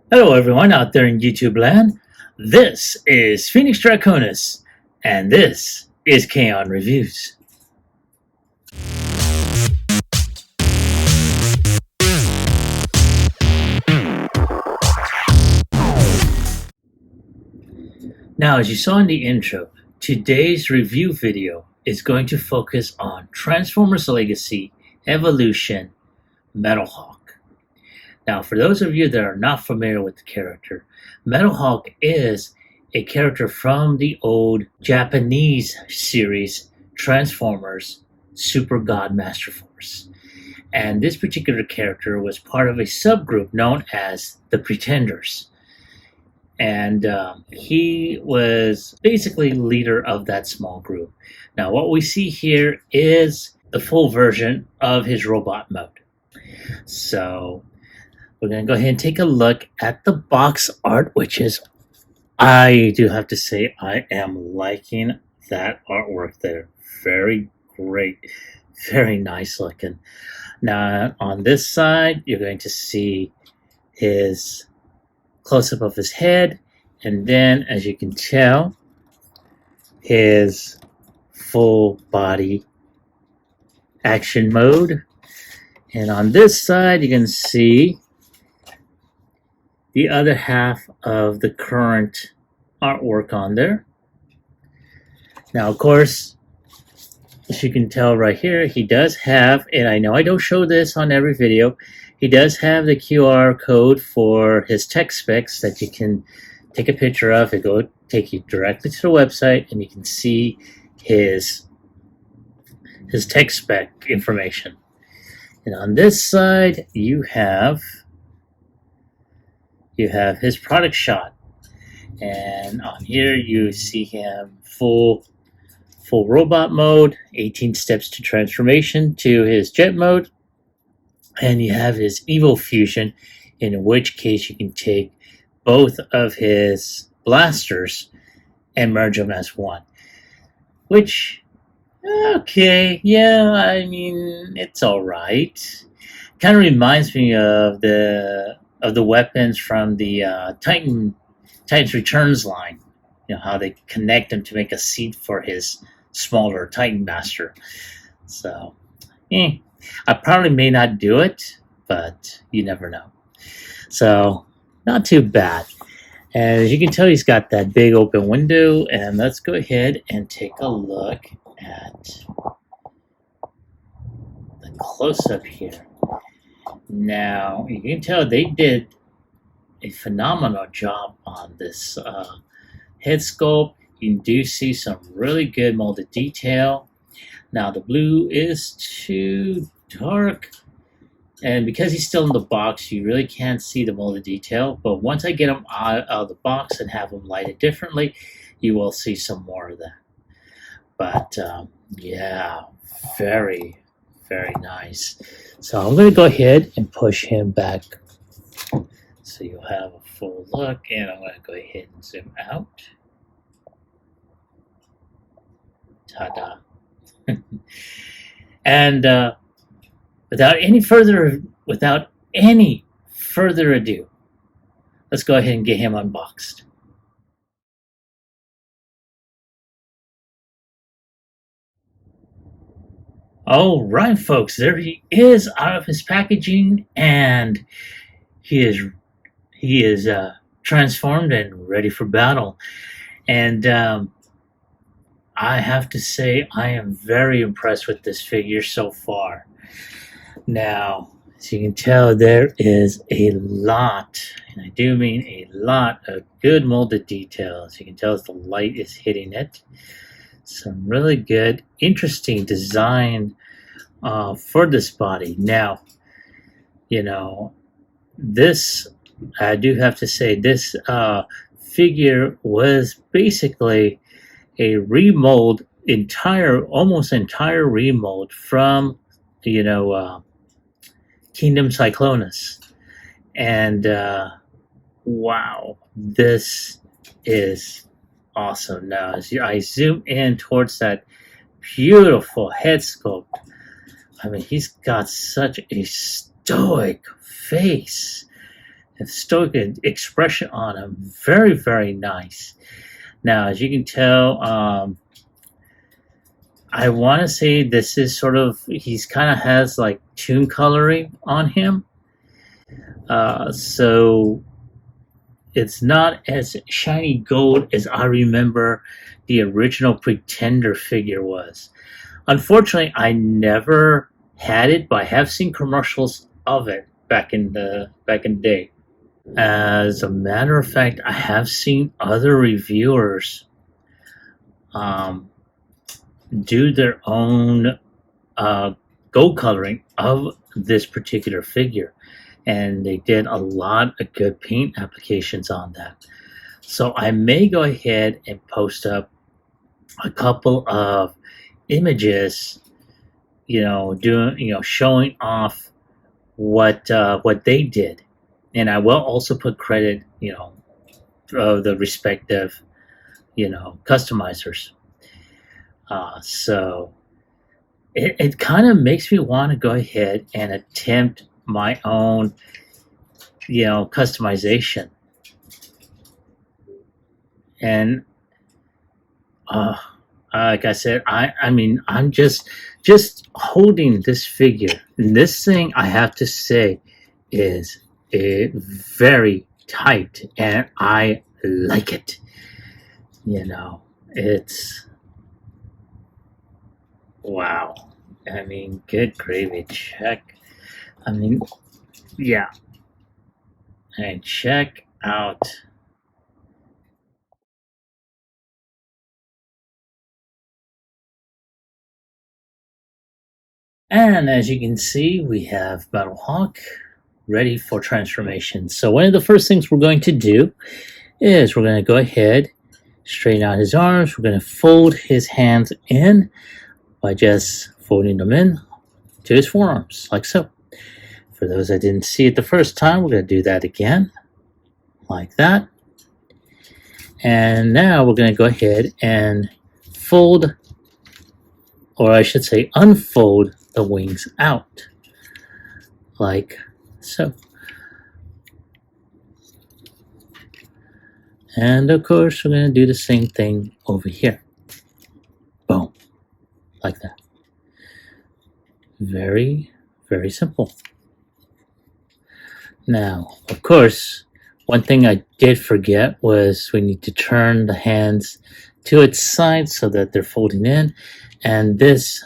Hello, everyone out there in YouTube land. This is Phoenix Draconis, and this is Kaon Reviews. Now, as you saw in the intro, today's review video is going to focus on Transformers Legacy Evolution Metalhawk. Now, for those of you that are not familiar with the character, Metalhawk is a character from the old Japanese series Transformers Super God Masterforce. And this particular character was part of a subgroup known as the Pretenders. And he was basically leader of that small group. Now, what we see here is the full version of his robot mode. So we're going to go ahead and take a look at the box art, which is, I do have to say, I am liking that artwork there. Very great. Very nice looking. Now, on this side, you're going to see his close-up of his head, and then, as you can tell, his full body action mode. And on this side, you can see the other half of the current artwork on there. Now, of course, as you can tell right here, he does have, and I know I don't show this on every video, he does have the QR code for his tech specs that you can take a picture of. It will take you directly to the website, and you can see his tech spec information. And on this side, you have his product shot, and on here you see him full robot mode, 18 steps to transformation, to his jet mode, and you have his Evo Fusion, in which case you can take both of his blasters and merge them as one. Which, okay, yeah, I mean, it's all right. Kind of reminds me of the weapons from the Titan's Returns line. You know how they connect them to make a seat for his smaller Titan Master. So, I probably may not do it, but you never know. So, not too bad. And as you can tell, he's got that big open window, and let's go ahead and take a look at the close-up here. Now, you can tell they did a phenomenal job on this head sculpt. You do see some really good molded detail. Now, the blue is too dark, and because he's still in the box, you really can't see the molded detail. But once I get him out of the box and have him lighted differently, you will see some more of that. But yeah, very, very nice. So I'm going to go ahead and push him back so you'll have a full look, and I'm going to go ahead and zoom out. Ta-da. And without any further ado, let's go ahead and get him unboxed. All right, folks, there he is out of his packaging, and he is transformed and ready for battle. And I have to say, I am very impressed with this figure so far. Now, as you can tell, there is a lot, and I do mean a lot, of good molded details. You can tell as the light is hitting it. Some really good, interesting design for this body. Now, you know, this, I do have to say, this figure was basically a remold, almost entire remold from, Kingdom Cyclonus. And wow, this is awesome. Now, as I zoom in towards that beautiful head sculpt, I mean, he's got such a stoic face. stoic expression on him. Very, very nice. Now, as you can tell, I want to say this is sort of, he's kind of has like tune coloring on him. So it's not as shiny gold as I remember the original Pretender figure was. Unfortunately, I never had it, but I have seen commercials of it back in the day. As a matter of fact, I have seen other reviewers do their own gold coloring of this particular figure, and they did a lot of good paint applications on that. So I may go ahead and post up a couple of images, showing off what they did, and I will also put credit, of the respective, customizers. So it kind of makes me want to go ahead and attempt my own, customization. And like I said, I mean, I'm just holding this figure. And this thing, I have to say, is very tight, and I like it. It's wow. I mean, good gravy. Check. I mean, yeah. And check out. And as you can see, we have Metalhawk ready for transformation. So one of the first things we're going to do is we're going to go ahead, straighten out his arms. We're going to fold his hands in by just folding them in to his forearms, like so. For those that didn't see it the first time, we're going to do that again, like that. And now we're going to go ahead and fold, or I should say unfold, the wings out, like so. And of course, we're going to do the same thing over here. Boom, like that. Very, very simple. Now, of course, one thing I did forget was we need to turn the hands to its side so that they're folding in. And this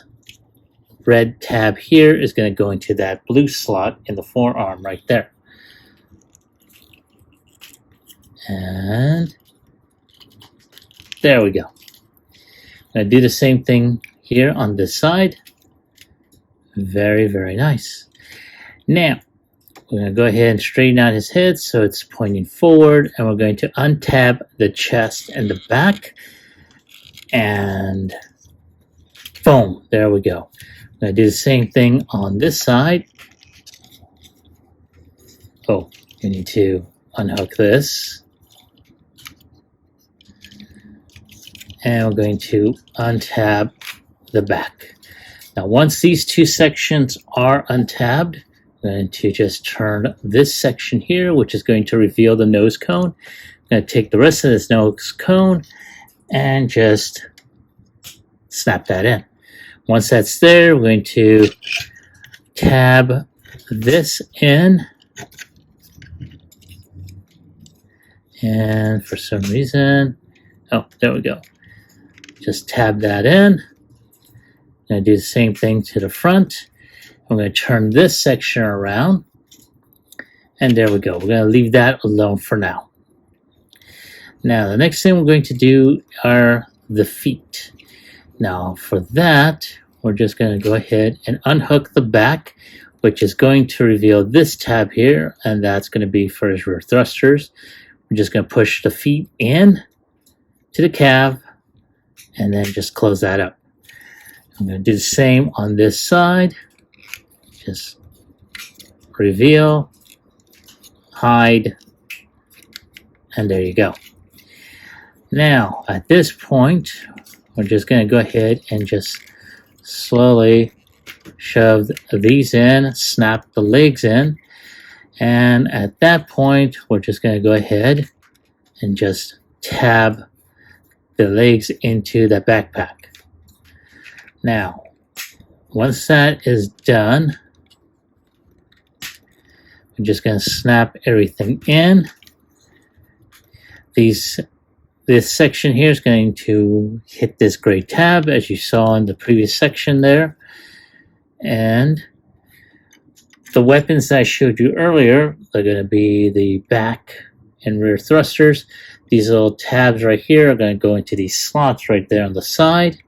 red tab here is going to go into that blue slot in the forearm right there. And there we go. I'm going to do the same thing here on this side. Very, very nice. Now, we're going to go ahead and straighten out his head so it's pointing forward, and we're going to untab the chest and the back. And boom, there we go. I'm going to do the same thing on this side. Oh, you need to unhook this. And we're going to untab the back. Now, once these two sections are untabbed, I'm going to just turn this section here, which is going to reveal the nose cone. I'm going to take the rest of this nose cone and just snap that in. Once that's there, we're going to tab this in. And for some reason, oh, there we go. Just tab that in. I'm going to do the same thing to the front. I'm going to turn this section around. And there we go. We're going to leave that alone for now. Now, the next thing we're going to do are the feet. Now, for that, we're just going to go ahead and unhook the back, which is going to reveal this tab here, and that's going to be for his rear thrusters. We're just going to push the feet in to the calf, and then just close that up. I'm going to do the same on this side. Just reveal, hide, and there you go. Now, at this point, we're just going to go ahead and just slowly shove these in, snap the legs in, And at that point, we're just going to go ahead and just tab the legs into the backpack. Now, once that is done, I'm just going to snap everything in. This section here is going to hit this gray tab, as you saw in the previous section there. And the weapons that I showed you earlier are going to be the back and rear thrusters. These little tabs right here are going to go into these slots right there on the side.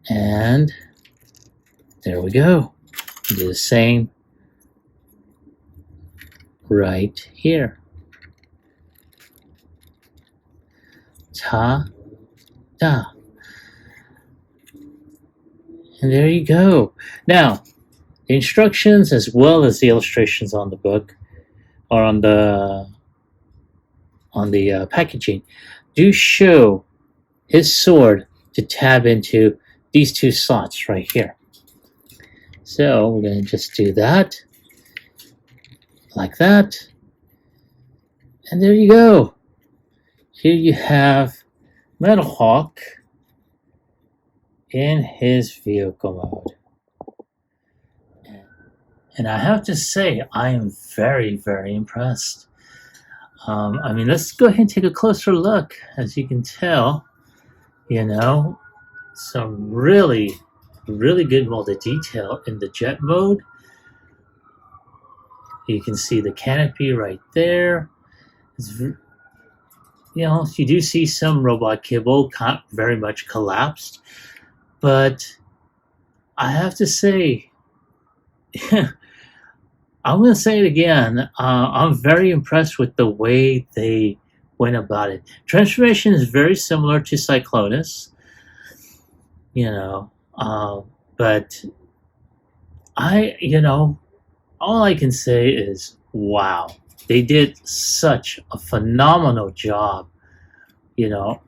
And there we go. Do the same right here. Ta-da. And there you go. Now, the instructions as well as the illustrations on the book or on the packaging do show his sword to tab into these two slots right here. So we're going to just do that like that. And there you go. Here you have Metalhawk in his vehicle mode. And I have to say, I am very, very impressed. I mean, let's go ahead and take a closer look. As you can tell, you know, some really, really good molded detail in the jet mode. You can see the canopy right there. You know, you do see some robot kibble very much collapsed, but I have to say, I'm going to say it again. I'm very impressed with the way they went about it. Transformation is very similar to Cyclonus, you know, but all I can say is, wow. They did such a phenomenal job, you know,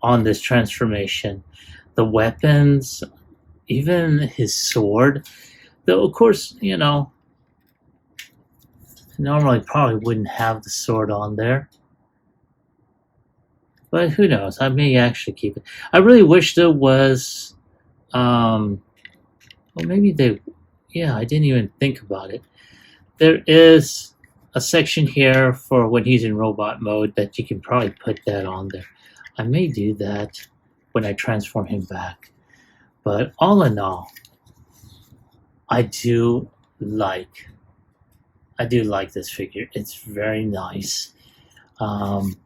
on this transformation. The weapons, even his sword, though, of course, you know, normally probably wouldn't have the sword on there. But who knows? I may actually keep it. I really wish there was, well, maybe I didn't even think about it. There is a section here for when he's in robot mode that you can probably put that on there. I may do that when I transform him back. But all in all, I do like this figure. It's very nice. The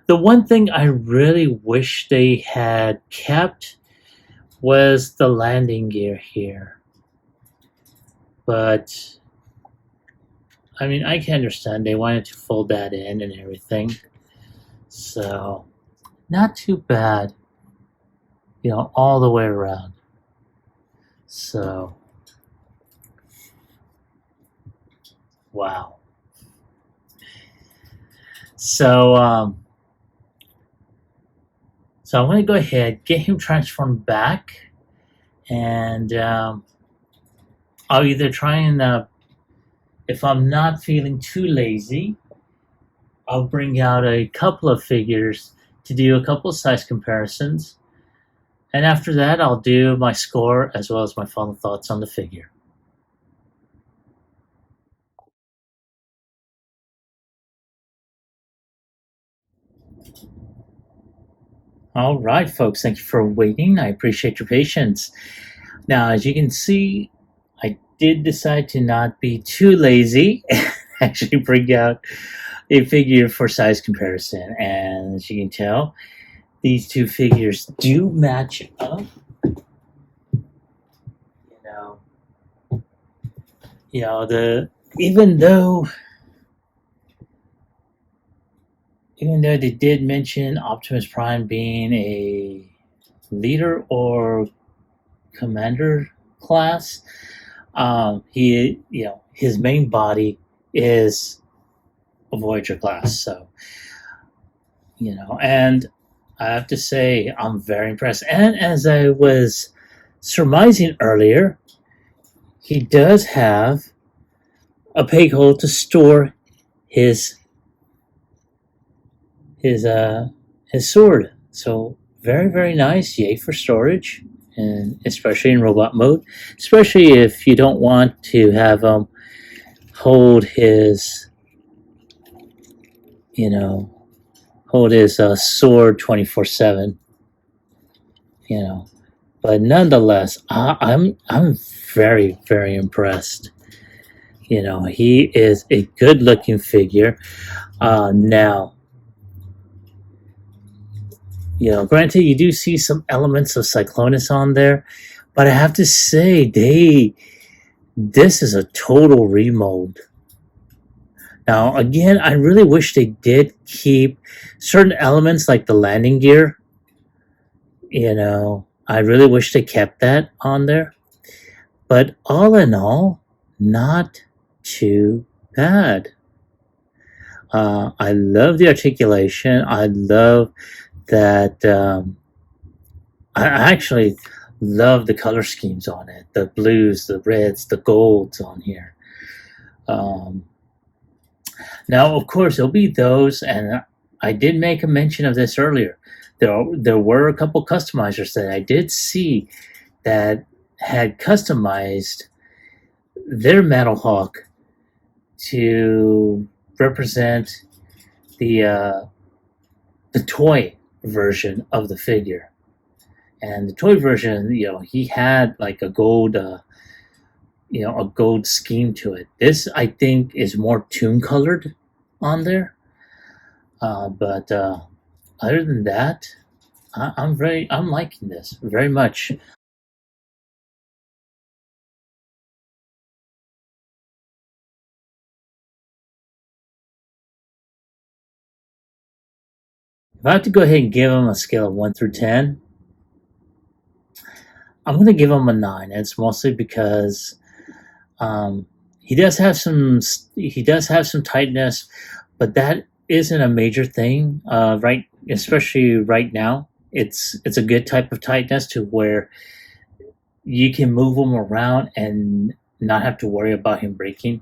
one thing I really wish they had kept was the landing gear here. But I mean, I can understand they wanted to fold that in and everything. So, not too bad, you know, all the way around. So, wow. So I'm going to go ahead, get him transformed back, and I'll either try and if I'm not feeling too lazy, I'll bring out a couple of figures to do a couple of size comparisons. And after that, I'll do my score as well as my final thoughts on the figure. All right, folks, thank you for waiting. I appreciate your patience. Now, as you can see, I did decide to not be too lazy and actually bring out a figure for size comparison. And as you can tell, these two figures do match up. Even though they did mention Optimus Prime being a leader or commander class, his main body is a Voyager class. So, and I have to say, I'm very impressed. And as I was surmising earlier, he does have a peg hole to store his his uh his sword. So very, very nice. Yay for storage, and especially in robot mode, especially if you don't want to have him hold his, you know, hold his sword 24/7. You know, but nonetheless, I'm very, very impressed. You know, he is a good looking figure. Now, you know, granted, you do see some elements of Cyclonus on there, but I have to say, this is a total remold. Now, again, I really wish they did keep certain elements like the landing gear. You know, I really wish they kept that on there. But all in all, not too bad. I love the articulation. I love that. I actually love the color schemes on it, the blues, the reds, the golds on here. Now, of course, there'll be those, and I did make a mention of this earlier. There were a couple customizers that I did see that had customized their Metalhawk to represent the toy version of the figure. And the toy version, you know, he had like a gold, you know, a gold scheme to it. This, I think, is more tune colored on there. But other than that, I'm liking this very much. If I have to go ahead and give him a scale of 1 through 10, I'm going to give him a 9. It's mostly because um, he does have some tightness, but that isn't a major thing, right? Especially right now, it's a good type of tightness to where you can move him around and not have to worry about him breaking.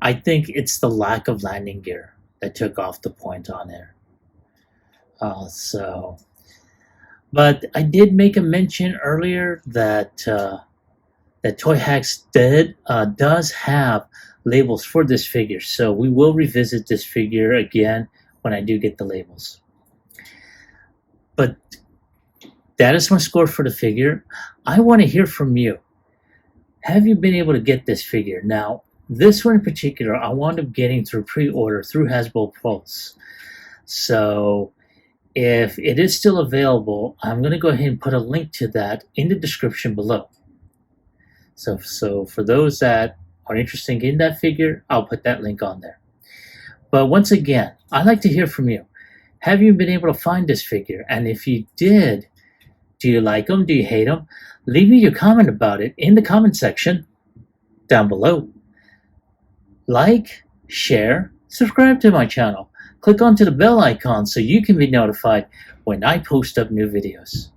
I think it's the lack of landing gear that took off the point on there. So, but I did make a mention earlier that that Toy Hacks does have labels for this figure, so we will revisit this figure again when I do get the labels. But that is my score for the figure. I want to hear from you. Have you been able to get this figure? Now, this one in particular, I wound up getting through pre-order through Hasbro Pulse. So if it is still available, I'm going to go ahead and put a link to that in the description below. So for those that are interested in that figure, I'll put that link on there. But once again, I'd like to hear from you. Have you been able to find this figure? And if you did, do you like them? Do you hate them? Leave me your comment about it in the comment section down below. Like, share, subscribe to my channel. Click onto the bell icon so you can be notified when I post up new videos.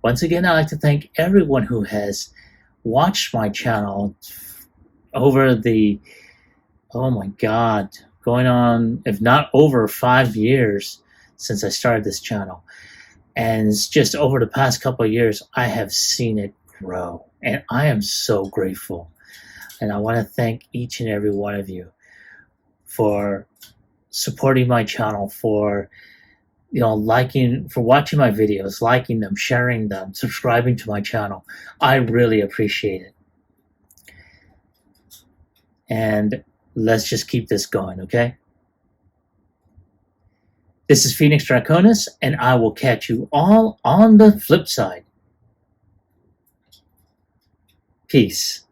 Once again, I'd like to thank everyone who has watched my channel over the, oh my God, going on, if not over 5 years since I started this channel. And it's just over the past couple of years, I have seen it grow. And I am so grateful. And I want to thank each and every one of you for supporting my channel, for for watching my videos, liking them, sharing them, subscribing to my channel. I really appreciate it. And let's just keep this going, okay? This is Phoenix Draconis, and I will catch you all on the flip side. Peace.